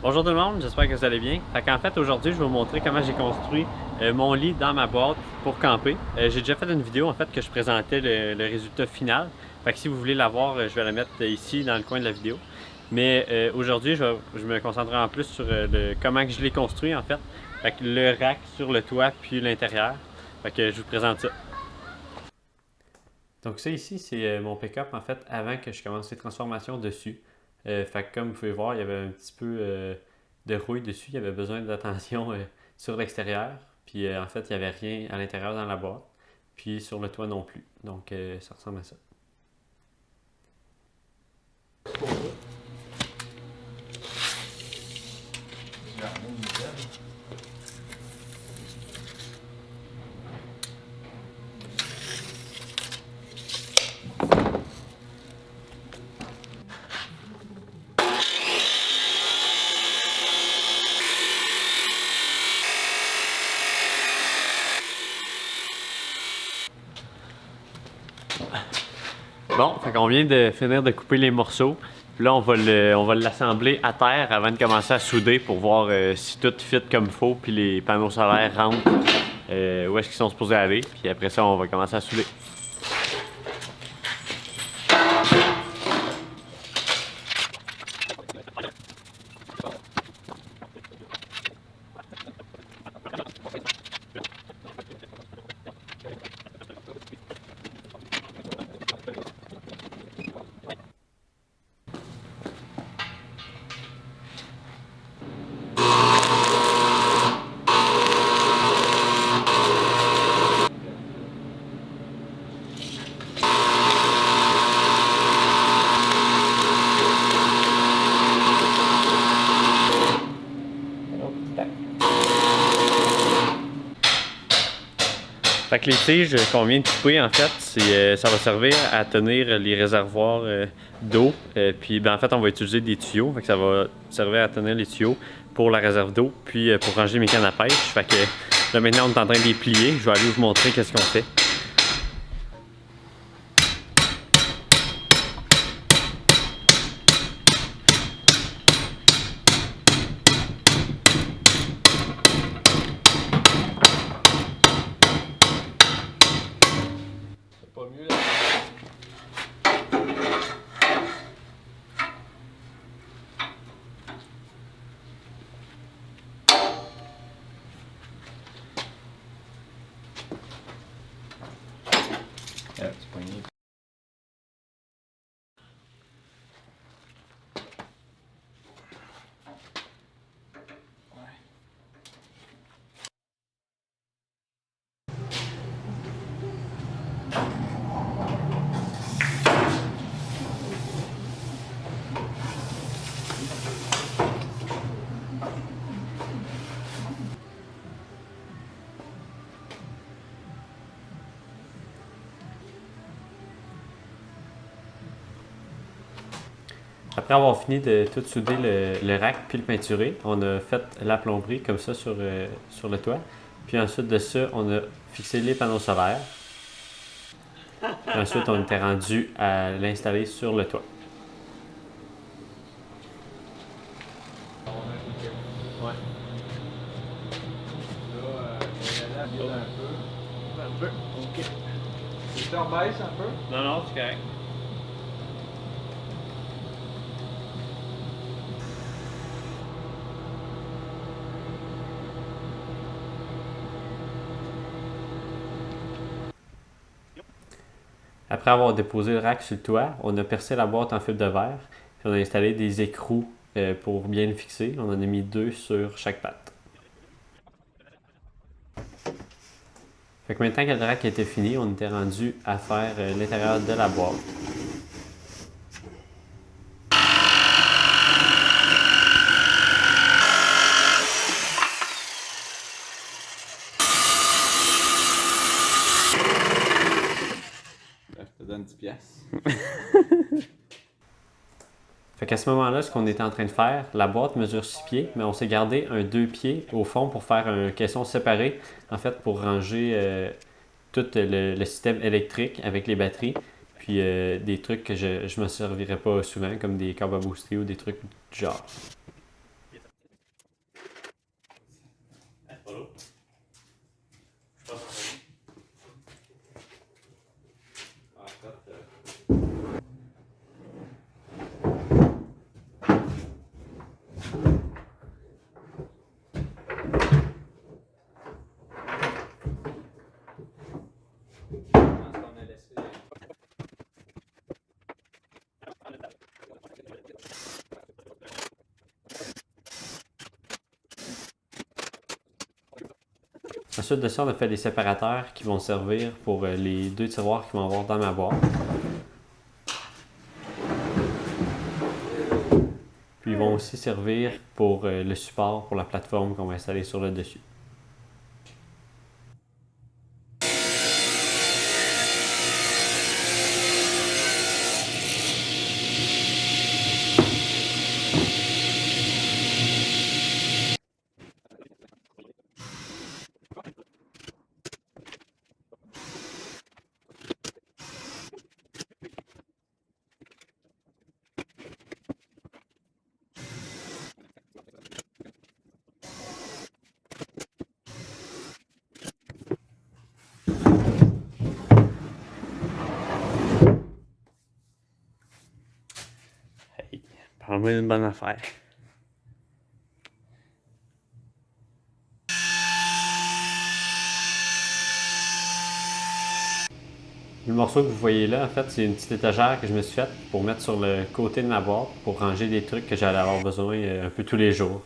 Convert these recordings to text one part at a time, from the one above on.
Bonjour tout le monde, j'espère que vous allez bien. En fait, aujourd'hui, je vais vous montrer comment j'ai construit mon lit dans ma boîte pour camper. J'ai déjà fait une vidéo en fait que je présentais le résultat final. Si vous voulez la voir, je vais la mettre ici dans le coin de la vidéo. Mais aujourd'hui, je me concentrerai en plus sur comment que je l'ai construit en fait. Le rack sur le toit puis l'intérieur. Je vous présente ça. Donc ça ici, c'est mon pick-up en fait avant que je commence les transformations dessus. Comme vous pouvez voir, il y avait un petit peu de rouille dessus, il y avait besoin d'attention sur l'extérieur. Puis en fait, il n'y avait rien à l'intérieur dans la boîte. Puis sur le toit non plus. Donc ça ressemble à ça. Bon, on vient de finir de couper les morceaux. Puis là, on va l'assembler à terre avant de commencer à souder pour voir si tout fit comme il faut. Puis les panneaux solaires rentrent où est-ce qu'ils sont supposés aller. Puis après ça, on va commencer à souder. Les tiges qu'on vient de couper, en fait, ça va servir à tenir les réservoirs d'eau. Puis en fait, on va utiliser des tuyaux. Ça va servir à tenir les tuyaux pour la réserve d'eau, puis pour ranger mes cannes à pêche. Là maintenant, on est en train de les plier. Je vais aller vous montrer qu'est-ce qu'on fait. Pas mieux là. C'est pas mieux. Après avoir fini de tout souder le rack puis le peinturer, on a fait la plomberie comme ça sur le toit. Puis ensuite de ça, on a fixé les panneaux solaires. Puis ensuite, on était rendu à l'installer sur le toit. Ouais. Là, on va aller un peu. Ok. Tu te rebaisses un peu? Non, non, c'est correct. Après avoir déposé le rack sur le toit, on a percé la boîte en fibre de verre. Puis on a installé des écrous pour bien le fixer. On en a mis 2 sur chaque patte. Maintenant que le rack était fini, on était rendu à faire l'intérieur de la boîte. Je te donne 10 piastres. À ce moment-là, ce qu'on était en train de faire, la boîte mesure 6 pieds, mais on s'est gardé un 2 pieds au fond pour faire un caisson séparé, en fait, pour ranger tout le système électrique avec les batteries, puis des trucs que je ne me servirais pas souvent, comme des câbles à booster ou des trucs du genre. Ensuite de ça, on a fait des séparateurs qui vont servir pour les 2 tiroirs qui vont avoir dans ma boîte. Puis ils vont aussi servir pour le support pour la plateforme qu'on va installer sur le dessus. Hey, parle-moi d'une bonne affaire. Le morceau que vous voyez là, en fait, c'est une petite étagère que je me suis faite pour mettre sur le côté de ma boîte pour ranger des trucs que j'allais avoir besoin un peu tous les jours.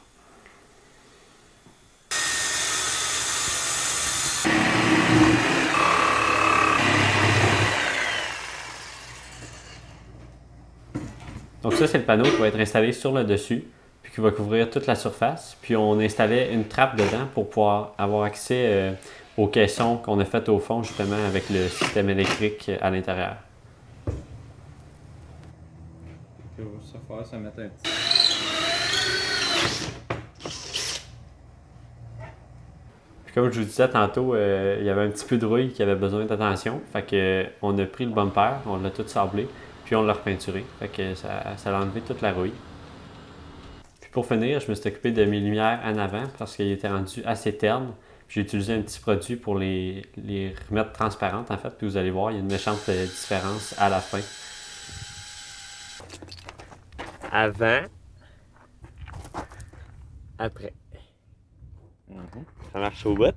Donc ça, c'est le panneau qui va être installé sur le dessus, puis qui va couvrir toute la surface. Puis on installait une trappe dedans pour pouvoir avoir accès aux caissons qu'on a faites au fond, justement, avec le système électrique à l'intérieur. Ça faire, ça mettre un petit. Puis comme je vous disais tantôt, il y avait un petit peu de rouille qui avait besoin d'attention. Fait que on a pris le bumper, on l'a tout sablé, puis on l'a repeinturé. Fait que ça a enlevé toute la rouille. Puis pour finir, je me suis occupé de mes lumières en avant parce qu'ils étaient rendus assez ternes. J'ai utilisé un petit produit pour les remettre transparentes en fait. Puis vous allez voir, il y a une méchante différence à la fin. Avant, après. Ça marche au bout.